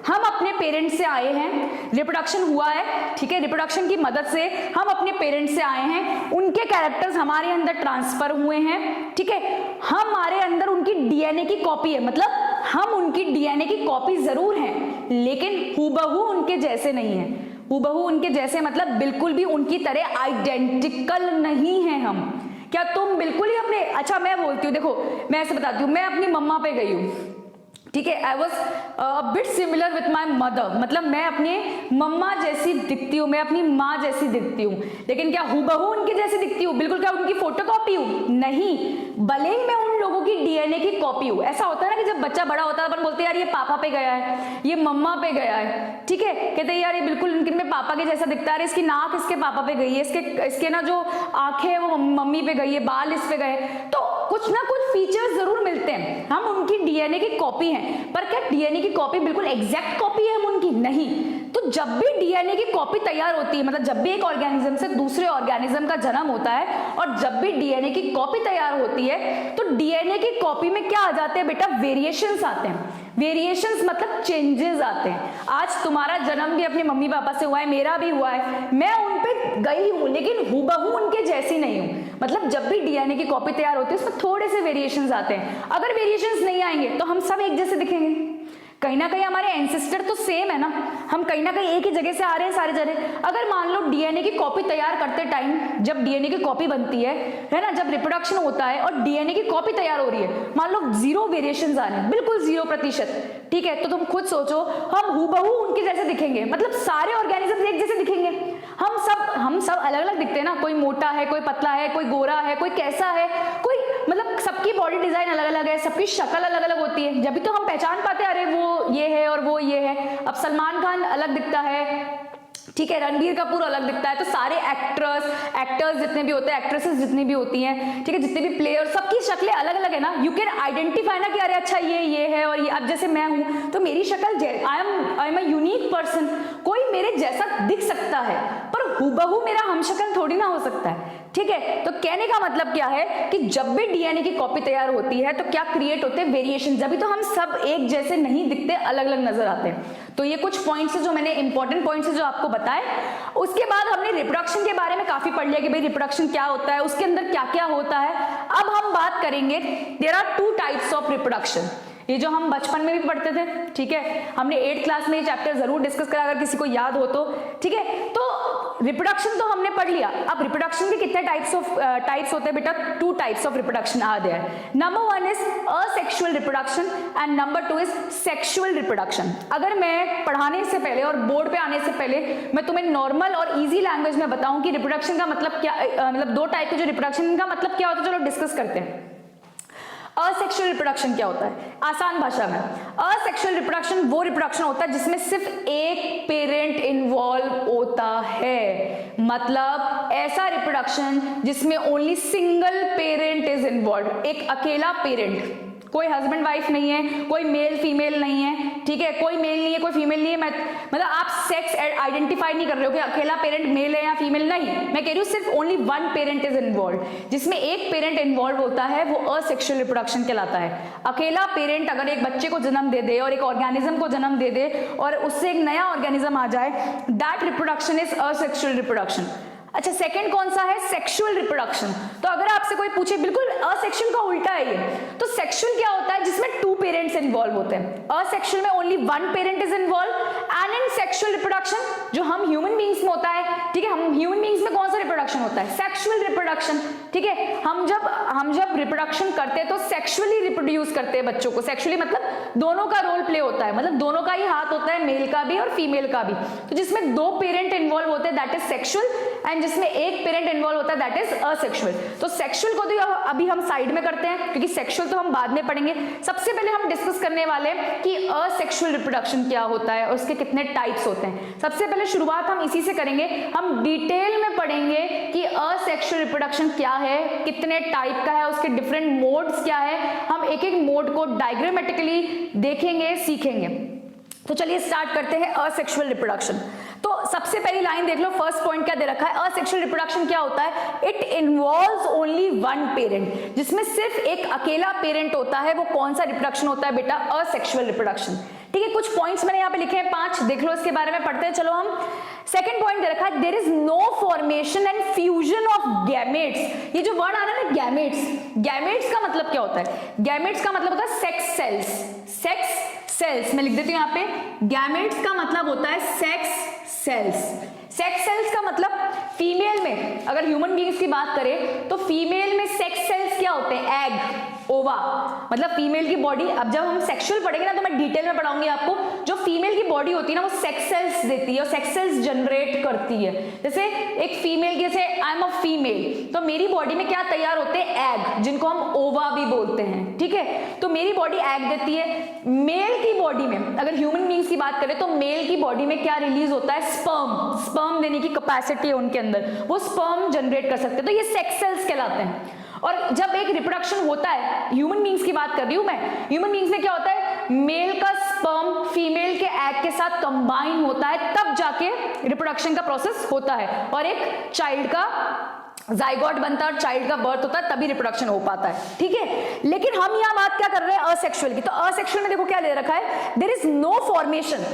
हम अपने पेरेंट्स से आए हैं, रिप्रोडक्शन हुआ है, ठीक है, रिप्रोडक्शन की मदद से हम अपने पेरेंट्स से आए हैं, उनके कैरेक्टर्स हमारे अंदर ट्रांसफर हुए हैं, ठीक है, हमारे अंदर उनकी डीएनए की कॉपी है, मतलब हम उनकी डीएनए की कॉपी जरूर हैं, लेकिन हूबहू उनके जैसे नहीं है। हूबहू उनके जैसे मतलब बिल्कुल भी उनकी तरह आइडेंटिकल नहीं है हम। क्या तुम बिल्कुल ही अपने, अच्छा मैं बोलती हूँ, देखो मैं ऐसे बताती हूँ, मैं अपनी मम्मा पे गई हूँ, ठीक है, I was bit similar with my mother, मतलब मैं अपनी मम्मा जैसी दिखती हूँ, मैं अपनी माँ जैसी दिखती हूँ, लेकिन क्या हूबहू उनकी जैसी दिखती हूँ? बिल्कुल। क्या उनकी फोटोकॉपी हूँ? नहीं, भले ही मैं उन लोगों की डीएनए की कॉपी हूँ। ऐसा होता है ना कि जब बच्चा बड़ा होता है अपन बोलते हैं यार ये पापा पे गया है, ये मम्मा पे गया है, ठीक है, कहते हैं यार ये बिल्कुल इनमें पापा के जैसा दिखता है, इसकी नाक इसके पापा पे गई है, इसके ना जो आंखें है वो मम्मी पे गई है, बाल इस पे गए, तो कुछ ना कुछ फीचर्स जरूर मिलते हैं, हम उनकी डीएनए की कॉपी हैं। पर क्या डीएनए की कॉपी बिल्कुल एग्जैक्ट कॉपी है हम उनकी? नहीं। तो जब भी डीएनए की कॉपी तैयार होती है, मतलब जब भी एक ऑर्गेनिज्म से दूसरे ऑर्गेनिज्म का जन्म होता है और जब भी डीएनए की कॉपी तैयार होती है, तो डीएनए की कॉपी में क्या आ जाते हैं बेटा? वेरिएशंस आते हैं। वेरिएशंस मतलब चेंजेस आते हैं। आज तुम्हारा जन्म भी अपने मम्मी पापा से हुआ है, मेरा भी हुआ है, मैं उन पे गई हूं, लेकिन हूबहू उनके जैसी नहीं हूं। मतलब जब भी डीएनए की कॉपी तैयार होती है उसमें थोड़े से वेरिएशंस आते हैं। अगर वेरिएशंस नहीं आएंगे तो हम सब एक जैसे दिखेंगे। कहीं ना कहीं हमारे एंसेस्टर तो सेम है ना, हम कहीं ना कहीं एक ही जगह से आ रहे हैं सारे जगह। अगर मान लो डीएनए की कॉपी तैयार करते टाइम, जब डीएनए की कॉपी बनती है ना, जब रिप्रोडक्शन होता है और डीएनए की कॉपी तैयार हो रही है, मान लो 0 वेरिएशंस आ रहे हैं, बिल्कुल 0%, ठीक है, तो तुम खुद सोचो हम हूबहू उनके जैसे दिखेंगे, मतलब सारे ऑर्गेनिज्म एक जैसे दिखेंगे। हम सब अलग अलग दिखते हैं ना, कोई मोटा है, कोई पतला है, कोई गोरा है, कोई कैसा है, कोई मतलब सबकी बॉडी डिजाइन अलग अलग है, सबकी शक्ल अलग अलग होती है, जब भी तो हम पहचान पाते हैं अरे वो ये है और वो ये है। अब सलमान खान अलग दिखता है, ठीक है, रणबीर कपूर अलग दिखता है, तो सारे एक्टर्स जितने भी होते हैं, एक्ट्रेसेस जितनी भी होती हैं, ठीक है, जितने भी प्लेयर, सबकी शक्लें अलग अलग है ना। यू कैन आइडेंटिफाई ना कि अरे अच्छा ये है और ये। अब जैसे मैं हूं तो मेरी शक्ल, I am a unique person, कोई मेरे जैसा दिख सकता है, पर हूबहू मेरा हमशक्ल थोड़ी ना हो सकता है, ठीक है। तो कहने का मतलब क्या है कि जब भी डीएनए की कॉपी तैयार होती है तो क्या क्रिएट होते हैं? वेरिएशन। जब भी तो हम सब एक जैसे नहीं दिखते, अलग अलग नजर आते हैं। तो ये कुछ पॉइंट्स है जो मैंने इंपॉर्टेंट पॉइंट्स है जो आपको बताए। उसके बाद हमने रिप्रोडक्शन के बारे में काफी पढ़ लिया कि भाई रिप्रोडक्शन क्या होता है, उसके अंदर क्या क्या होता है। अब हम बात करेंगे, there are 2 types of reproduction. ये जो हम बचपन में भी पढ़ते थे, ठीक है, हमने 8th क्लास में ये चैप्टर जरूर डिस्कस करा, अगर किसी को याद हो तो, ठीक है। तो रिप्रोडक्शन तो हमने पढ़ लिया। अब रिप्रोडक्शन के कितने टाइप्स होते हैं बेटा? 2 types of reproduction are there. Number 1 is asexual reproduction and number 2 is sexual reproduction. अगर मैं पढ़ाने से पहले और बोर्ड पे आने से पहले मैं तुम्हें नॉर्मल और इजी लैंग्वेज में बताऊं कि रिप्रोडक्शन का मतलब क्या, मतलब 2 टाइप के जो रिप्रोडक्शन का मतलब क्या होता है, चलो डिस्कस करते हैं। असेक्सुअल रिप्रोडक्शन क्या होता है? आसान भाषा में, असेक्सुअल रिप्रोडक्शन वो रिप्रोडक्शन होता है जिसमें सिर्फ एक पेरेंट इन्वॉल्व होता है। मतलब ऐसा रिप्रोडक्शन जिसमें only single parent is involve, एक अकेला पेरेंट, कोई हस्बैंड वाइफ नहीं है, कोई मेल फीमेल नहीं है, ठीक है, कोई मेल नहीं है, कोई फीमेल नहीं है। मतलब आप सेक्स आइडेंटिफाई नहीं कर रहे हो कि अकेला पेरेंट मेल है या फीमेल, नहीं, मैं कह रही हूँ सिर्फ ओनली 1 पेरेंट इज इन्वॉल्व। जिसमें एक पेरेंट इन्वॉल्व होता है वो असेक्सुअल रिप्रोडक्शन कहलाता है। अकेला पेरेंट अगर एक बच्चे को जन्म दे दे और एक ऑर्गेनिज्म को जन्म दे दे और उससे एक नया ऑर्गेनिज्म आ जाए, that reproduction is asexual reproduction. अच्छा, सेकंड कौन सा है? Sexual reproduction. तो अगर आपसे कोई पूछे बिल्कुल असेक्सुअल का उल्टा है ये, तो सेक्सुअल क्या होता है? जिसमें 2 पेरेंट्स इन्वॉल्व होते हैं। असेक्सुअल में only 1 parent is involve. And in sexual reproduction जो हम ह्यूमन बींग्स में होता है, ठीक है, हम ह्यूमन बींग्स में कौन सा रिप्रोडक्शन होता है? सेक्सुअल रिप्रोडक्शन, ठीक है। हम जब रिप्रोडक्शन करते हैं तो सेक्सुअली रिप्रोड्यूस करते हैं बच्चों को। सेक्सुअली मतलब दोनों का रोल प्ले होता है, मतलब दोनों का ही हाथ होता है, मेल का भी और फीमेल का भी। तो जिसमें 2 पेरेंट इन्वॉल्व होते हैं दैट इज सेक्सुअल। एंड जिसमें एक पेरेंट इन्वॉल्व होता है दैट इज असेक्सुअल। तो सेक्सुअल को तो अभी हम साइड में करते हैं क्योंकि सेक्सुअल तो हम बाद में पढ़ेंगे। सबसे पहले हम डिस्कस करने वाले हैं कि असेक्सुअल रिप्रोडक्शन क्या होता है और उसके कितने टाइप्स होते हैं। सबसे पहले शुरुआत हम इसी से करेंगे, हम डिटेल में पढ़ेंगे कि असेक्सुअल रिप्रोडक्शन क्या है, कितने टाइप का है, उसके डिफरेंट मोड्स क्या है, हम एक एक मोड को डायग्रामेटिकली देखेंगे, सीखेंगे। तो चलिए स्टार्ट करते हैं असेक्सुअल रिप्रोडक्शन। तो सबसे पहली लाइन देख लो, फर्स्ट पॉइंट क्या दे रखा है, असेक्सुअल रिप्रोडक्शन क्या होता है, it involves only one parent, जिसमें सिर्फ एक अकेला पेरेंट होता है। वो कौन सा रिप्रोडक्शन होता है बेटा, असेक्सुअल रिप्रोडक्शन। ठीक है, कुछ पॉइंट्स मैंने यहाँ पे लिखे हैं 5, देख लो इसके बारे में पढ़ते हैं। चलो हम सेकंड पॉइंट दे रखा है, there is no formation and fusion of gametes. ये जो वर्ड आ रहा है ना गैमेट्स, गैमेट्स का मतलब क्या होता है, गैमेट्स का मतलब होता है सेक्स सेल्स, सेक्स सेल्स मैं लिख देती हूं यहाँ पे, गैमेट्स का मतलब होता है सेक्स सेल्स। सेक्स सेल्स का मतलब फीमेल में, अगर ह्यूमन बीइंग्स की बात करें तो फीमेल में सेक्स सेल्स क्या होते हैं, एग, ओवा, मतलब फीमेल की बॉडी। अब जब हम सेक्सुअल पढ़ेंगे ना तो मैं डिटेल में पढ़ाऊंगी आपको। जो फीमेल की बॉडी होती है ना वो सेक्स सेल्स देती है और सेक्स सेल्स जनरेट करती है। जैसे एक फीमेल, जैसे आई एम अ फीमेल, तो मेरी बॉडी में क्या तैयार होते हैं, एग, जिनको हम ओवा भी बोलते हैं। ठीक है, तो मेरी बॉडी एग देती है। मेल की बॉडी में, अगर ह्यूमन बीइंग्स की बात करें तो मेल की बॉडी में क्या रिलीज होता है, स्पर्म, स्पर्म देने की कैपेसिटी है उनके अंदर, वो स्पर्म जनरेट कर सकते हैं। तो ये सेक्स सेल्स कहलाते हैं। और जब एक रिप्रोडक्शन होता है, ह्यूमन बीइंग्स की बात कर रही हूं मैं, ह्यूमन बीइंग्स में क्या होता है, मेल का स्पर्म फीमेल के एग के साथ कंबाइन होता है, तब जाके रिप्रोडक्शन का प्रोसेस होता है और एक चाइल्ड का जाइगोट बनता है और चाइल्ड का बर्थ होता है, तभी रिप्रोडक्शन हो पाता है। ठीक है, लेकिन हम यहां बात क्या कर रहे हैं, असेक्सुअल की। तो असेक्सुअल में देखो क्या ले रखा है, there is no formation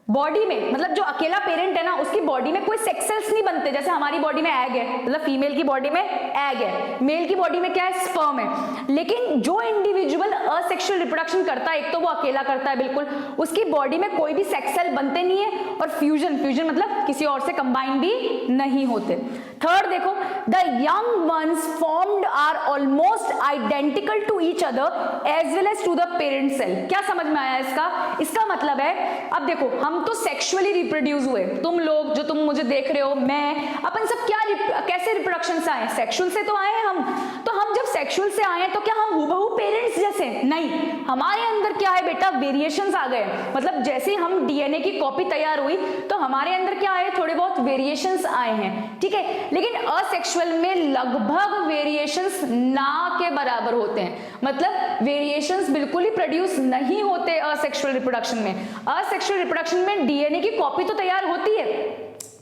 body में, मतलब जो अकेला पेरेंट है ना उसकी बॉडी में कोई सेक्स सेल्स नहीं बनते। जैसे हमारी बॉडी में एग है, मतलब फीमेल की बॉडी में एग है, मेल की बॉडी में क्या है, स्पर्म है। लेकिन जो इंडिविजुअल असेक्सुअल रिप्रोडक्शन करता है, एक तो वो अकेला करता है बिल्कुल, उसकी बॉडी में कोई भी सेक्स सेल बनते नहीं है, और फ्यूजन, फ्यूजन मतलब किसी और से कंबाइन भी नहीं होते। थर्ड देखो, the young ones formed are almost identical to each other as well as to the parent cell. क्या समझ में आया इसका, इसका मतलब है, अब देखो हम तो सेक्सुअली रिप्रोड्यूस हुए, तुम लोग जो तुम मुझे देख रहे हो, मैं, अपन सब क्या कैसे रिप्रोडक्शन से आए, सेक्सुअल से तो आए हैं हम। तो हम जब सेक्सुअल से आए तो क्या हम हूबहू पेरेंट्स जैसे, नहीं, हमारे अंदर क्या है बेटा, वेरिएशंस आ गए। मतलब जैसे हम डीएनए की कॉपी तैयार हुई तो हमारे अंदर क्या आए, थोड़े बहुत वेरिएशंस आए हैं। ठीक है, लेकिन असेक्सुअल में लगभग वेरिएशंस ना के बराबर होते हैं, मतलब वेरिएशंस बिल्कुल ही प्रोड्यूस नहीं होते असेक्सुअल रिप्रोडक्शन में। असेक्सुअल रिप्रोडक्शन में डीएनए की कॉपी तो तैयार होती है,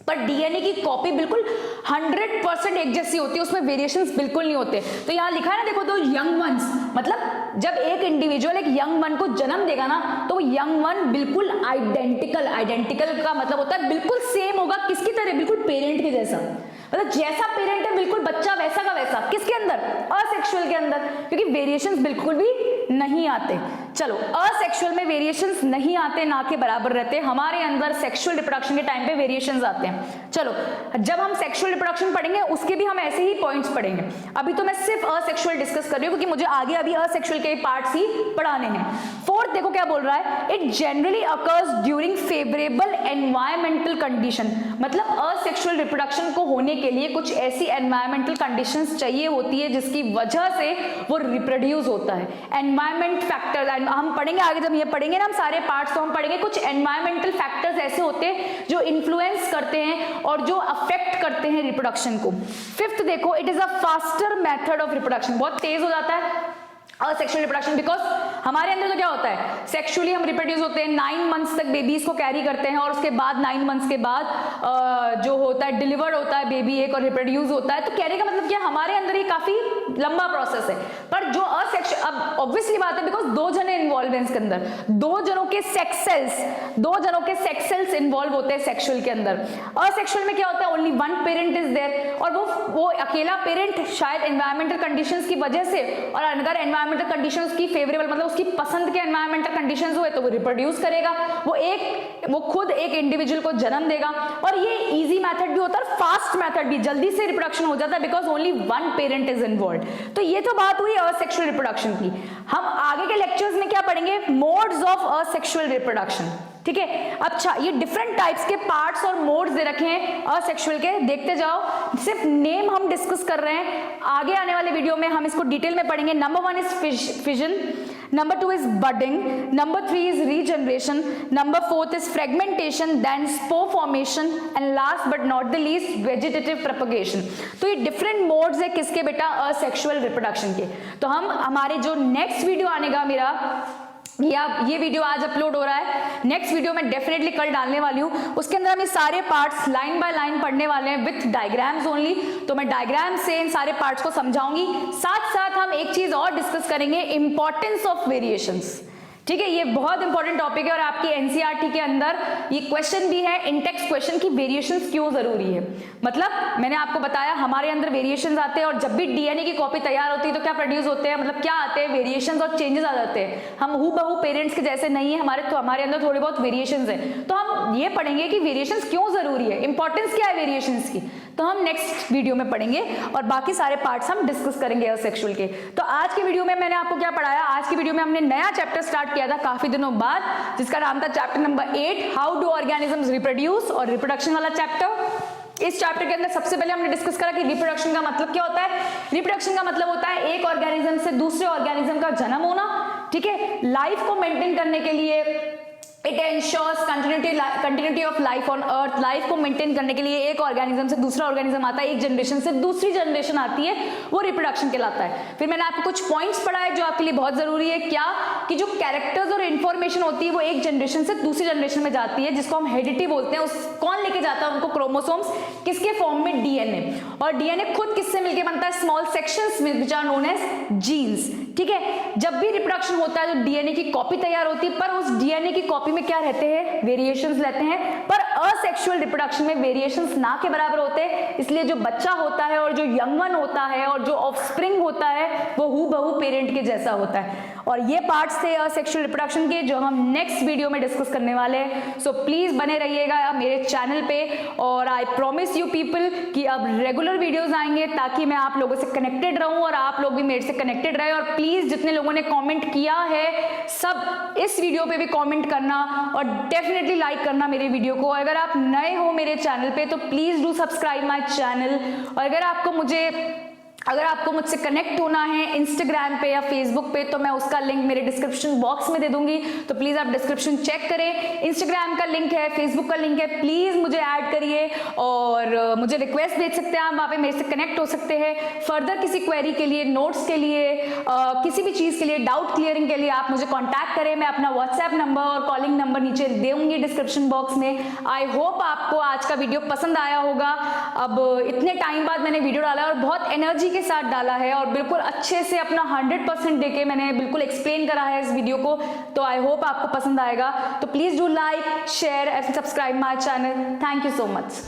पर डीएनए की कॉपी बिल्कुल 100% एक जैसी होती है, उसमें वेरिएशंस बिल्कुल नहीं होते। तो यहाँ लिखा है ना, देखो, तो यंग वंस, मतलब जब एक इंडिविजुअल एक यंग वन को जन्म देगा ना तो यंग वन बिल्कुल आइडेंटिकल, आइडेंटिकल का मतलब होता है बिल्कुल सेम होगा, किसकी तरह, बिल्कुल पेरेंट के जैसा, मतलब जैसा पेरेंट है बिल्कुल बच्चा वैसा का वैसा। किसके अंदर, असेक्सुअल के अंदर, क्योंकि वेरिएशंस बिल्कुल भी नहीं आते। चलो, असेक्सुअल में वेरिएशंस नहीं आते, ना के बराबर रहते, हमारे अंदर सेक्सुअल रिप्रोडक्शन के टाइम पे वेरिएशंस आते हैं। चलो, जब हम सेक्सुअल रिप्रोडक्शन पढ़ेंगे उसके भी हम ऐसे ही पॉइंट्स पढ़ेंगे। अभी तो मैं सिर्फ असेक्सुअल डिस्कस कर रही हूँ क्योंकि मुझे आगे अभी असेक्सुअल के पार्ट्स ही पढ़ाने हैं। फोर्थ देखो क्या बोल रहा है, it generally occurs during favourable environmental condition, मतलब असेक्सुअल रिप्रोडक्शन को होने के लिए कुछ ऐसी एनवायरमेंटल कंडीशंस चाहिए होती है जिसकी वजह से वो रिप्रोड्यूस होता है। एनवायरमेंट फैक्टर हम पढ़ेंगे आगे, जब ये पढ़ेंगे ना हम सारे पार्ट्स, तो हम पढ़ेंगे कुछ एनवायरमेंटल फैक्टर्स ऐसे होते हैं जो इन्फ्लुएंस करते हैं और जो अफेक्ट करते हैं रिप्रोडक्शन को। फिफ्थ देखो, it is a faster method of reproduction, बहुत तेज हो जाता है असेक्सुअल रिप्रोडक्शन, बिकॉज हमारे अंदर तो क्या होता है, सेक्सुअली हम रिप्रोड्यूस होते हैं, 9 मंथ्स तक बेबीज को कैरी करते हैं और उसके बाद 9 मंथ्स के बाद जो होता है डिलीवर्ड होता है बेबी एक और रिप्रोड्यूस होता है। तो कहने का मतलब क्या, हमारे अंदर ही काफी लंबा प्रोसेस है। पर जो असेक्सुअल, अब ऑब्वियसली बात है बिकॉज 2 जने इन्वॉल्व हैं इसके अंदर, 2 जनों के सेक्स सेल्स इन्वॉल्व होते हैं सेक्सुअल के अंदर। असेक्सुअल में क्या होता है, only one parent is there, और वो अकेला पेरेंट शायद एनवायरमेंटल कंडीशंस की वजह से और अनदर एनवायरमेंटल कंडीशंस की फेवरेबल, मतलब उसकी पसंद के एनवायरमेंटल कंडीशंस हुए तो वो रिप्रोड्यूस करेगा, वो खुद एक इंडिविजुअल को जन्म देगा। और ये इजी मेथड भी होता है, फास्ट मेथड भी, जल्दी से रिप्रोडक्शन हो जाता है because only one parent is involve. तो ये तो बात हुई असेक्सुअल रिप्रोडक्शन की। हम आगे के लेक्चर्स में क्या पढ़ेंगे, मोड्स ऑफ असेक्सुअल रिप्रोडक्शन। ठीक है। अच्छा, ये डिफरेंट टाइप्स के पार्ट्स और मोड्स दे रखे हैं असेक्सुअल के, देखते जाओ। सिर्फ नेम हम डिस्कस कर रहे हैं, आगे आने वाले वीडियो में हम इसको डिटेल में पढ़ेंगे। Number 1 is fission, number 2 is budding, number 3 is regeneration, number 4 is fragmentation, then spore formation and last but not the least vegetative propagation। तो ये different modes है किसके बेटा, asexual reproduction के। तो हम हमारे जो नेक्स्ट वीडियो आनेगा मेरा, ये वीडियो आज अपलोड हो रहा है, नेक्स्ट वीडियो मैं डेफिनेटली कल डालने वाली हूँ, उसके अंदर हम ये सारे पार्ट्स लाइन बाय लाइन पढ़ने वाले हैं विथ डायग्राम्स ओनली। तो मैं डायग्राम से इन सारे पार्ट्स को समझाऊंगी, साथ साथ हम एक चीज और डिस्कस करेंगे, इंपॉर्टेंस ऑफ वेरिएशंस। ठीक है, ये बहुत इंपॉर्टेंट टॉपिक है और आपकी एनसीईआरटी के अंदर ये क्वेश्चन भी है, इन टेक्स्ट क्वेश्चन की वेरिएशंस क्यों जरूरी है। मतलब मैंने आपको बताया हमारे अंदर वेरिएशंस आते हैं और जब भी डीएनए की कॉपी तैयार होती है तो क्या प्रोड्यूस होते हैं, मतलब क्या आते हैं, वेरिएशंस और चेंजेस आ जाते हैं। हम हूबहू पेरेंट्स के जैसे नहीं है हमारे, तो हमारे अंदर थोड़े बहुत वेरिएशंस हैं। तो हम ये पढ़ेंगे कि वेरिएशंस क्यों जरूरी है, इंपॉर्टेंस क्या है वेरिएशंस की, तो हम नेक्स्ट वीडियो में पढ़ेंगे और बाकी सारे पार्ट्स हम डिस्कस करेंगे असेक्सुअल के। तो आज के वीडियो में मैंने आपको क्या पढ़ाया, आज की वीडियो में हमने नया चैप्टर स्टार्ट किया था काफी दिनों बाद, जिसका नाम था chapter number 8, how do organisms reproduce, और रिप्रोडक्शन वाला चैप्टर। इस चैप्टर के अंदर सबसे पहले हमने डिस्कस करा कि रिप्रोडक्शन का मतलब क्या होता है। रिप्रोडक्शन का मतलब होता है एक ऑर्गेनिज्म से दूसरे ऑर्गेनिज्म का जन्म होना। ठीक है, लाइफ को मेंटेन करने के लिए it ensures continuity of life on earth. Life को मेंटेन करने के लिए एक ऑर्गेनिज्म से दूसरा ऑर्गेनिज्म आता है, एक जनरेशन से दूसरी जनरेशन आती है, वो रिप्रोडक्शन कहलाता है। फिर मैंने आपको कुछ पॉइंट्स पढ़ाए जो आपके लिए बहुत जरूरी है, क्या कि जो कैरेक्टर्स और इन्फॉर्मेशन होती है वो एक जनरेशन से दूसरी जनरेशन में जाती है, जिसको हम हेरिडिटी बोलते हैं। उस कौन लेके जाता है उनको, क्रोमोसोम्स, किसके फॉर्म में, डीएनए। और डीएनए खुद किससे मिलके बनता है, small sections which are known as genes. ठीक है, जब भी रिप्रोडक्शन होता है तो डीएनए की कॉपी तैयार होती है, पर उस डीएनए की कॉपी में क्या रहते हैं, वेरिएशंस रहते हैं। पर असेक्सुअल रिप्रोडक्शन में वेरिएशंस ना के बराबर होते हैं, इसलिए जो बच्चा होता है और जो यंग वन होता है और जो ऑफस्प्रिंग होता है वो हूबहू पेरेंट के जैसा होता है। और ये पार्ट्स थे असेक्सुअल रिप्रोडक्शन के जो हम नेक्स्ट वीडियो में डिस्कस करने वाले हैं। सो प्लीज बने रहिएगा मेरे चैनल पे, और आई प्रॉमिस यू पीपल कि अब रेगुलर वीडियोस आएंगे ताकि मैं आप लोगों से कनेक्टेड रहूं और आप लोग भी मेरे से कनेक्टेड रहे। और प्लीज जितने लोगों ने कमेंट किया है सब इस वीडियो पे भी कमेंट करना और डेफिनेटली लाइक करना मेरे वीडियो को। अगर आप नए हो मेरे चैनल पे तो please do subscribe my channel. और अगर आपको मुझसे कनेक्ट होना है इंस्टाग्राम पे या फेसबुक पे तो मैं उसका लिंक मेरे डिस्क्रिप्शन बॉक्स में दे दूंगी, तो प्लीज आप डिस्क्रिप्शन चेक करें। इंस्टाग्राम का लिंक है, फेसबुक का लिंक है, प्लीज मुझे ऐड करिए और मुझे रिक्वेस्ट भेज सकते हैं आप, वहाँ पे मेरे से कनेक्ट हो सकते हैं। फर्दर किसी क्वेरी के लिए, नोट्स के लिए, किसी भी चीज के लिए, डाउट क्लियरिंग के लिए आप मुझे कॉन्टैक्ट करें। मैं अपना व्हाट्सएप नंबर और कॉलिंग नंबर नीचे दूंगी डिस्क्रिप्शन बॉक्स में। आई होप आपको आज का वीडियो पसंद आया होगा। अब इतने टाइम बाद मैंने वीडियो डाला और बहुत एनर्जी के साथ डाला है और बिल्कुल अच्छे से अपना 100% देके मैंने बिल्कुल एक्सप्लेन करा है इस वीडियो को, तो आई होप आपको पसंद आएगा। तो please do like, share and subscribe my channel. Thank you so much.